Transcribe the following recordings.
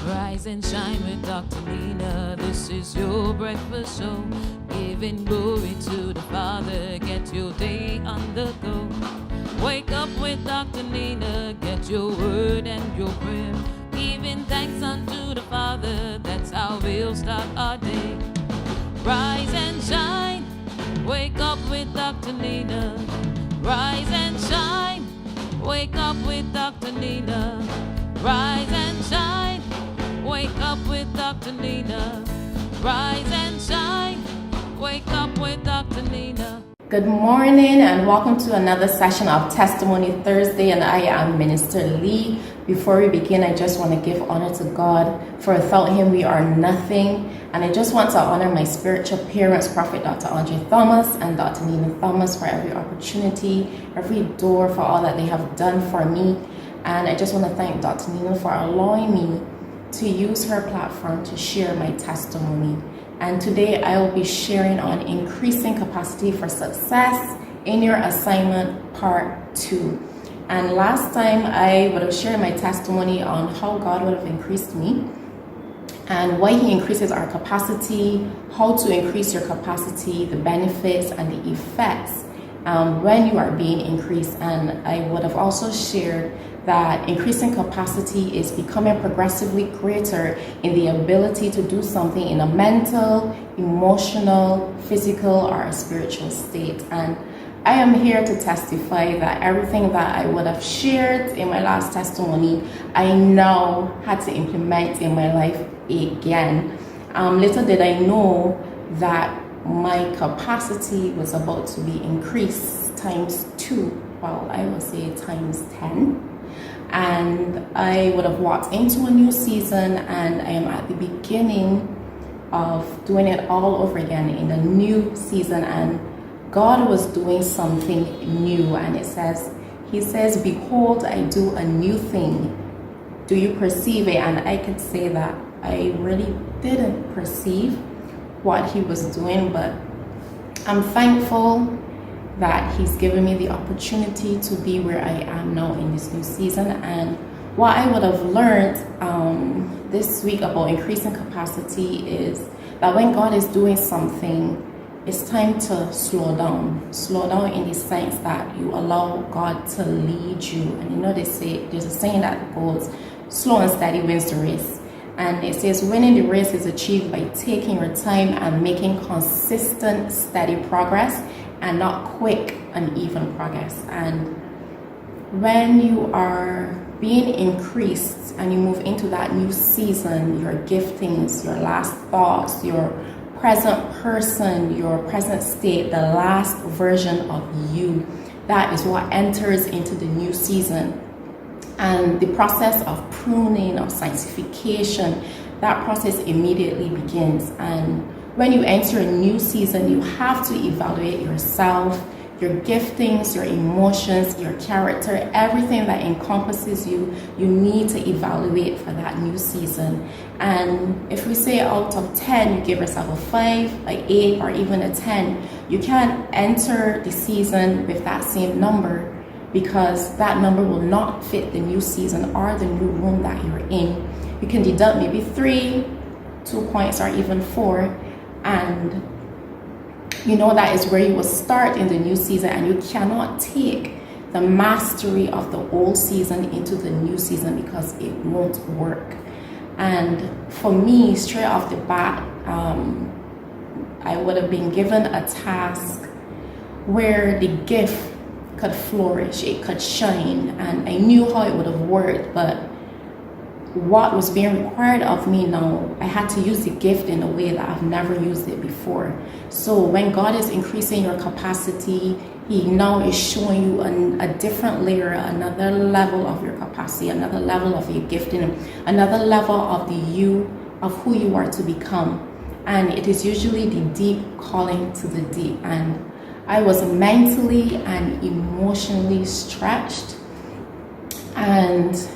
Rise and shine with Dr. Nina. This is your breakfast show. Giving glory to the Father. Get your day on the go. Wake up with Dr. Nina. Get your word and your prayer. Giving thanks unto the Father. That's how we'll start our day. Rise and shine. Wake up with Dr. Nina. Rise and shine. Wake up with Dr. Nina. Rise and shine. Wake up with Dr. Nina. Rise and shine. Wake up with Dr. Nina. Good morning and welcome to another session of Testimony Thursday, and I am Minister Lee. Before we begin, I just want to give honor to God, for without Him we are nothing. And I just want to honor my spiritual parents, Prophet Dr. Andre Thomas and Dr. Nina Thomas, for every opportunity, every door, for all that they have done for me. And I just want to thank Dr. Nina for allowing me to use her platform to share my testimony. And today I will be sharing on increasing capacity for success in your assignment part 2. And last time I would have shared my testimony on how God would have increased me and why He increases our capacity, how to increase your capacity, the benefits and the effects when you are being increased. And I would have also shared that increasing capacity is becoming progressively greater in the ability to do something in a mental, emotional, physical, or a spiritual state. And I am here to testify that everything that I would have shared in my last testimony, I now had to implement in my life again. Little did I know that my capacity was about to be increased times 2. Well, I would say times 10. And I would have walked into a new season, and I am at the beginning of doing it all over again in a new season. And God was doing something new, and He says, behold, I do a new thing. Do you perceive it? And I could say that I really didn't perceive what He was doing, but I'm thankful that He's given me the opportunity to be where I am now in this new season. And what I would have learned this week about increasing capacity is that when God is doing something, it's time to slow down. Slow down in the sense that you allow God to lead you. And you know, they say, there's a saying that goes, slow and steady wins the race. And it says winning the race is achieved by taking your time and making consistent, steady progress, and not quick, uneven progress. And when you are being increased and you move into that new season, your giftings, your last thoughts, your present person, your present state, the last version of you, that is what enters into the new season. And the process of pruning, of sanctification, that process immediately begins. And when you enter a new season, you have to evaluate yourself, your giftings, your emotions, your character, everything that encompasses you, you need to evaluate for that new season. And if we say out of 10, you give yourself a 5, an 8, or even a 10, you can't enter the season with that same number, because that number will not fit the new season or the new room that you're in. You can deduct maybe 3, 2 points, or even 4. And you know that is where you will start in the new season, and you cannot take the mastery of the old season into the new season because it won't work. And for me, straight off the bat, I would have been given a task where the gift could flourish, it could shine, and I knew how it would have worked, but what was being required of me now, I had to use the gift in a way that I've never used it before. So when God is increasing your capacity, He now is showing you a different layer, another level of your capacity, another level of your gifting, another level of the you, of who you are to become. And it is usually the deep calling to the deep. And I was mentally and emotionally stretched, and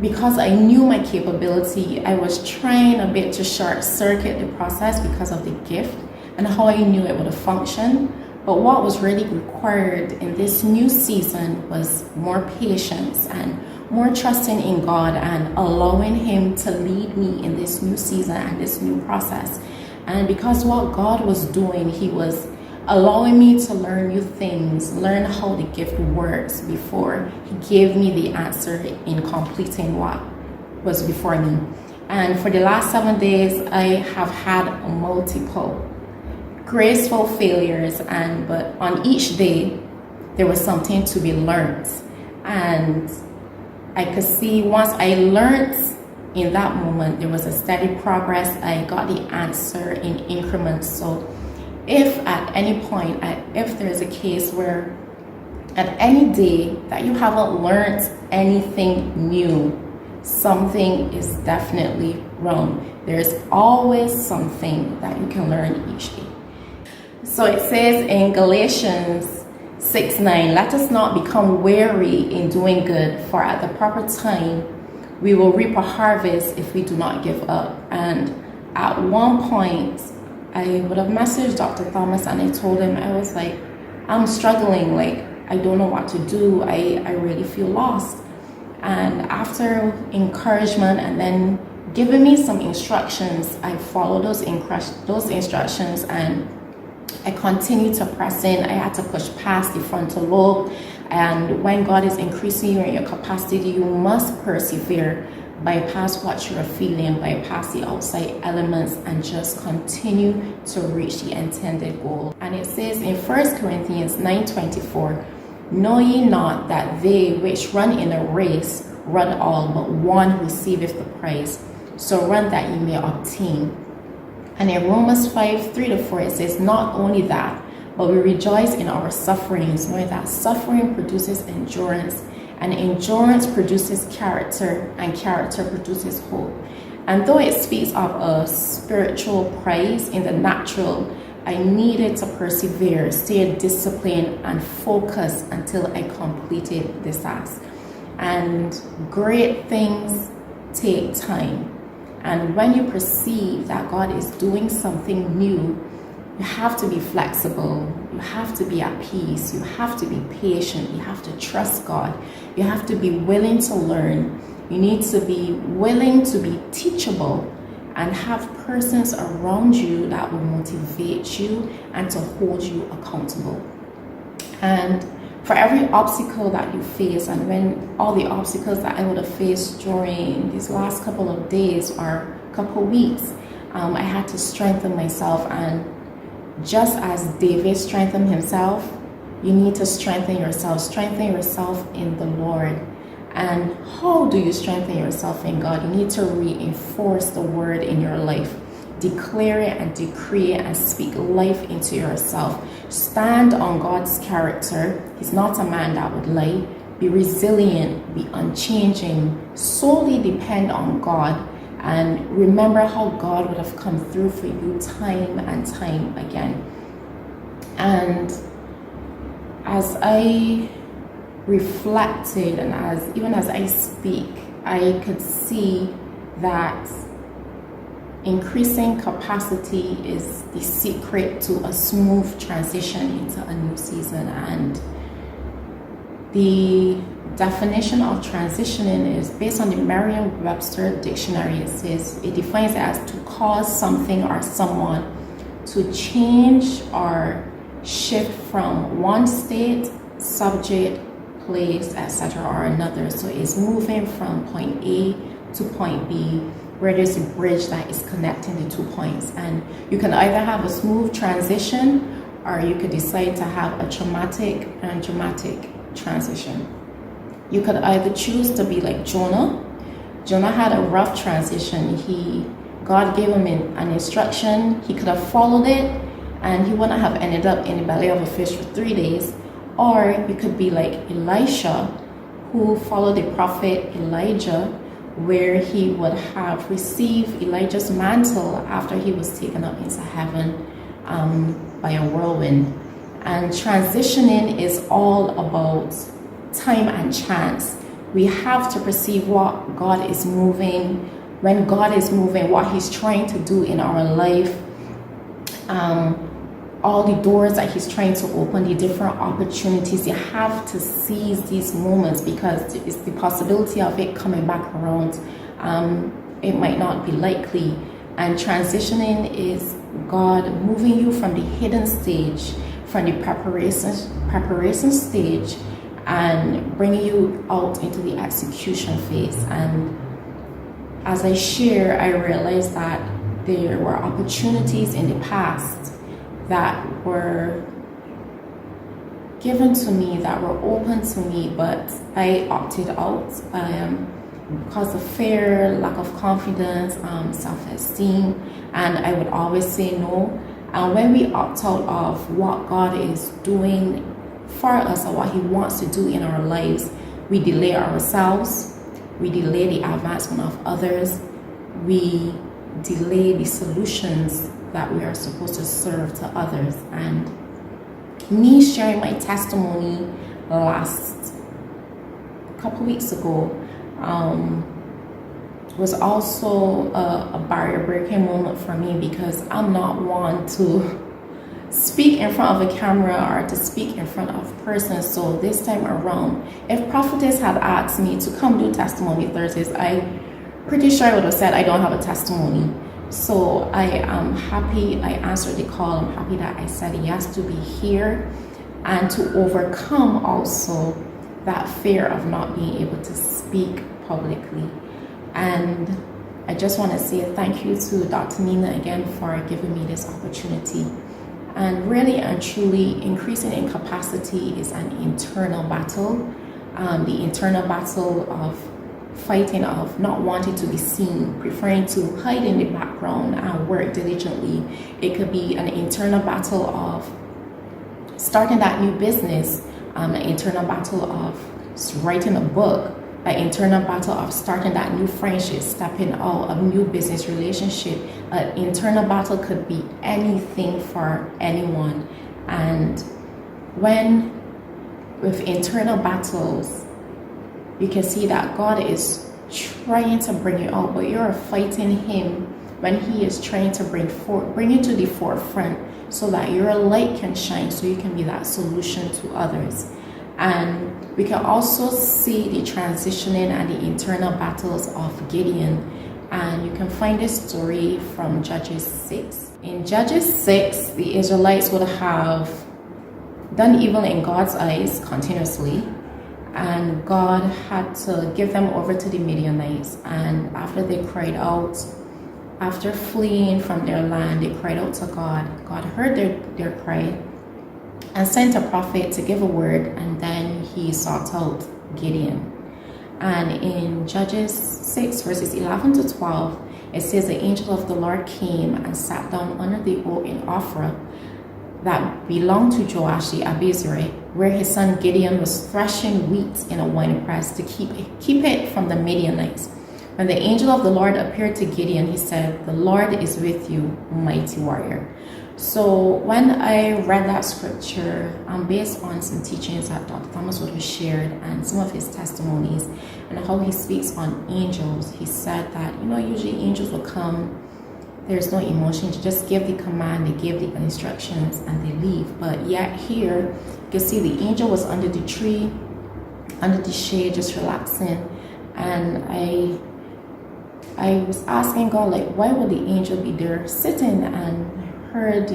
because I knew my capability, I was trying a bit to short circuit the process because of the gift and how I knew it would have functioned. But what was really required in this new season was more patience and more trusting in God and allowing Him to lead me in this new season and this new process. And because what God was doing, He was allowing me to learn new things, learn how the gift works before He gave me the answer in completing what was before me. And for the last 7 days, I have had multiple graceful failures, but on each day there was something to be learned. And I could see once I learned in that moment, there was a steady progress. I got the answer in increments. So if at any point, if there is a case where at any day that you haven't learned anything new, something is definitely wrong. There's always something that you can learn each day. So it says in Galatians 6:9, let us not become weary in doing good, for at the proper time we will reap a harvest if we do not give up. And at one point, I would have messaged Dr. Thomas and I told him, I was like, I'm struggling, like I don't know what to do. I really feel lost. And after encouragement and then giving me some instructions, I followed those instructions and I continued to press in. I had to push past the frontal lobe. And when God is increasing you in your capacity, you must persevere, bypass what you're feeling, bypass the outside elements, and just continue to reach the intended goal. And it says in 1 Corinthians 9:24, know ye not that they which run in a race run all, but one receiveth the prize. So run that ye may obtain. And in Romans 5:3-4, it says, not only that, but we rejoice in our sufferings, knowing that suffering produces endurance, and endurance produces character, and character produces hope. And though it speaks of a spiritual prize in the natural, I needed to persevere, stay disciplined, and focus until I completed this task. And great things take time. And when you perceive that God is doing something new, you have to be flexible. You have to be at peace. You have to be patient. You have to trust God. You have to be willing to learn. You need to be willing to be teachable and have persons around you that will motivate you and to hold you accountable. And for every obstacle that you face, and when all the obstacles that I would have faced during these last couple of days or couple weeks, I had to strengthen myself. And just as David strengthened himself, you need to strengthen yourself. Strengthen yourself in the Lord. And how do you strengthen yourself in God? You need to reinforce the word in your life. Declare it and decree it and speak life into yourself. Stand on God's character. He's not a man that would lie. Be resilient, be unchanging, solely depend on God, and remember how God would have come through for you time and time again. And as I reflected and even as I speak, I could see that increasing capacity is the secret to a smooth transition into a new season. And the definition of transitioning is based on the Merriam-Webster dictionary. It defines it as to cause something or someone to change or shift from one state, subject, place, etc. or another. So it's moving from point A to point B, where there's a bridge that is connecting the 2 points. And you can either have a smooth transition, or you could decide to have a traumatic and dramatic transition. You could either choose to be like Jonah. Jonah had a rough transition. God gave him an instruction. He could have followed it, and he wouldn't have ended up in the belly of a fish for 3 days. Or you could be like Elisha, who followed the prophet Elijah, where he would have received Elijah's mantle after he was taken up into heaven by a whirlwind. And transitioning is all about time and chance. We have to perceive what God is moving, when God is moving, what He's trying to do in our life. all the doors that he's trying to open, the different opportunities. You have to seize these moments because it's the possibility of it coming back around. It might not be likely. And transitioning is God moving you from the hidden stage, from the preparation stage, and bringing you out into the execution phase. And as I share, I realized that there were opportunities in the past that were given to me, that were open to me, but I opted out because of fear, lack of confidence, self-esteem, and I would always say no. And when we opt out of what God is doing for us or what He wants to do in our lives, we delay ourselves, we delay the advancement of others, we delay the solutions that we are supposed to serve to others. And me sharing my testimony last couple weeks ago was also a barrier breaking moment for me, because I'm not one to speak in front of a camera or to speak in front of persons. So this time around, if Prophetess had asked me to come do Testimony Thursdays, I'm pretty sure I would have said I don't have a testimony. So I am happy I answered the call. I'm happy that I said yes to be here and to overcome also that fear of not being able to speak publicly. And I just want to say thank you to Dr. Nina again for giving me this opportunity. And really and truly, increasing in capacity is an internal battle. The internal battle of fighting, of not wanting to be seen, preferring to hide in the background and work diligently. It could be an internal battle of starting that new business, an internal battle of writing a book, an internal battle of starting that new friendship, stepping out of new business relationship. An internal battle could be anything for anyone. And when with internal battles, you can see that God is trying to bring you out, but you're fighting Him when He is trying to bring you to the forefront so that your light can shine, so you can be that solution to others. And we can also see the transitioning and the internal battles of Gideon. And you can find this story from Judges 6. In Judges 6, the Israelites would have done evil in God's eyes continuously. And God had to give them over to the Midianites. And after they cried out, after fleeing from their land, they cried out to God. God heard their cry and sent a prophet to give a word, and then He sought out Gideon. And in Judges 6 verses 11 to 12, it says, the angel of the Lord came and sat down under the oak in Ophrah that belonged to Joash the Abiezrite, where his son Gideon was threshing wheat in a winepress to keep it from the Midianites. When the angel of the Lord appeared to Gideon, he said, the Lord is with you, mighty warrior. So when I read that scripture, based on some teachings that Dr. Thomas Wood has shared and some of his testimonies and how he speaks on angels, he said that, usually angels will come, there's no emotion, to just give the command, they give the instructions and they leave. But yet here, you can see the angel was under the tree, under the shade, just relaxing. And I was asking God, why would the angel be there sitting? And heard,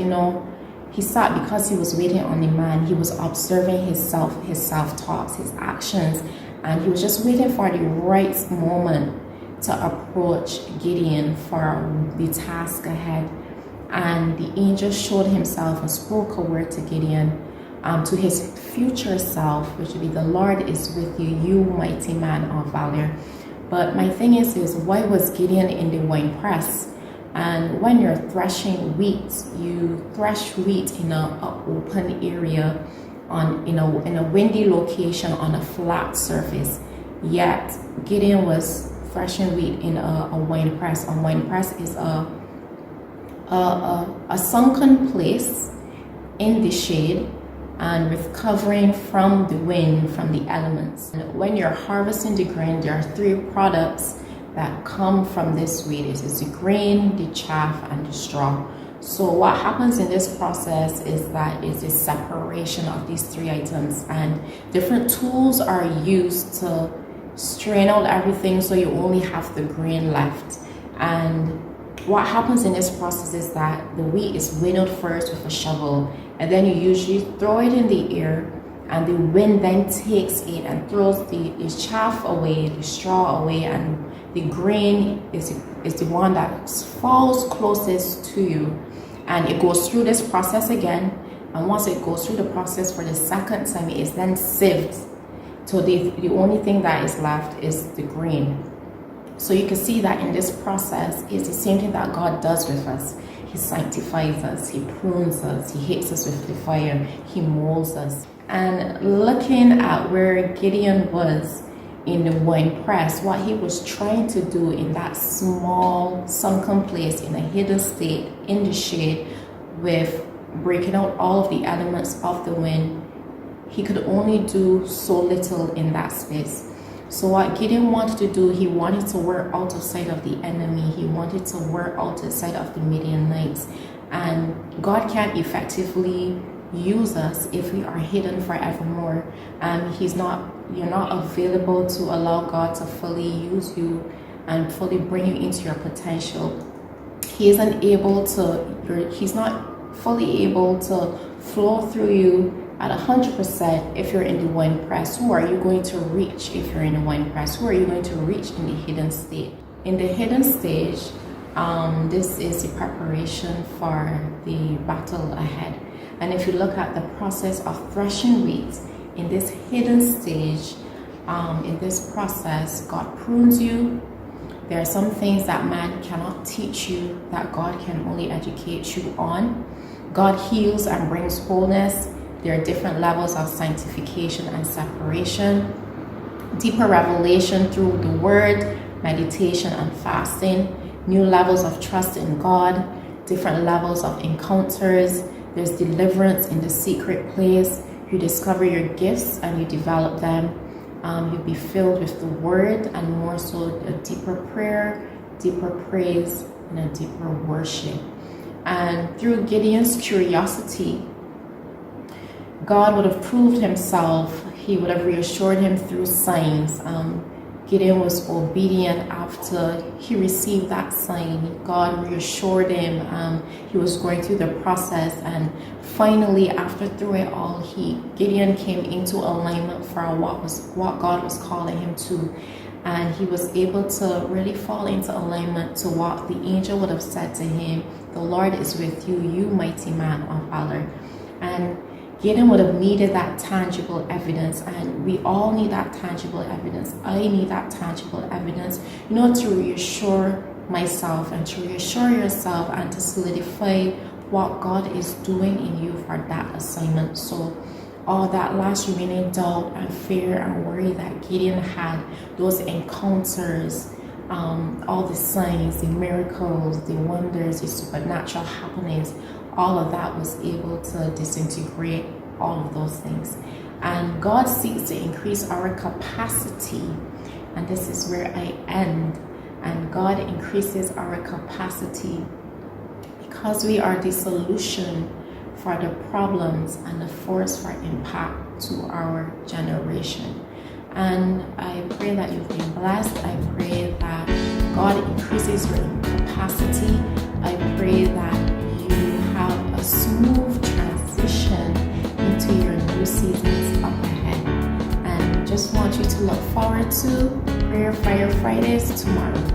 he sat because he was waiting on the man. He was observing his self-talks, his actions, and he was just waiting for the right moment to approach Gideon for the task ahead. And the angel showed himself and spoke a word to Gideon, to his future self, which would be, the Lord is with you, you mighty man of valor. But my thing is why was Gideon in the wine press? And when you're threshing wheat, you thresh wheat in an open area, in a windy location on a flat surface. Yet Gideon was threshing wheat in a wine press. A wine press is a sunken place in the shade and with covering from the wind, from the elements. And when you're harvesting the grain, there are three products that come from this wheat. It is the grain, the chaff, and the straw. So what happens in this process is that it's a separation of these three items, and different tools are used to strain out everything so you only have the grain left. And what happens in this process is that the wheat is winnowed first with a shovel, and then you usually throw it in the air, and the wind then takes it and throws the chaff away, the straw away, and the grain is the one that falls closest to you. And it goes through this process again, and once it goes through the process for the second time, it is then sieved. So the only thing that is left is the grain. So you can see that in this process, it's the same thing that God does with us. He sanctifies us, He prunes us, He hits us with the fire, He molds us. And looking at where Gideon was in the wine press, what he was trying to do in that small sunken place in a hidden state in the shade, with breaking out all of the elements of the wind, he could only do so little in that space. So what Gideon wanted to do, he wanted to work out of sight of the enemy. He wanted to work out of sight of the Midianites. And God can't effectively use us if we are hidden forevermore. You're not available to allow God to fully use you and fully bring you into your potential. He's not fully able to flow through you at 100% if you're in the wine press. Who are you going to reach if you're in the wine press? Who are you going to reach in the hidden state? In the hidden stage, this is the preparation for the battle ahead. And if you look at the process of threshing wheat, in this hidden stage, in this process, God prunes you. There are some things that man cannot teach you that God can only educate you on. God heals and brings wholeness. There are different levels of sanctification and separation, deeper revelation through the word, meditation and fasting, new levels of trust in God, different levels of encounters. There's deliverance in the secret place. You discover your gifts and you develop them. You'll be filled with the word, and more so a deeper prayer, deeper praise, and a deeper worship. And through Gideon's curiosity, God would have proved himself. He would have reassured him through signs. Gideon was obedient after he received that sign. God reassured him. He was going through the process, and finally, after through it all, Gideon came into alignment for what God was calling him to, and he was able to really fall into alignment to what the angel would have said to him. The Lord is with you, you mighty man of valor. And Gideon would have needed that tangible evidence, and we all need that tangible evidence. I need that tangible evidence, to reassure myself and to reassure yourself and to solidify what God is doing in you for that assignment. So all that last remaining doubt and fear and worry that Gideon had, those encounters, all the signs, the miracles, the wonders, the supernatural happenings, all of that was able to disintegrate all of those things. And God seeks to increase our capacity, and this is where I end. And God increases our capacity because we are the solution for the problems and the force for impact to our generation. And I pray that you've been blessed. I pray that God increases your capacity. I pray that you have a smooth transition into your new seasons up ahead. And just want you to look forward to Prayer Fire Fridays tomorrow.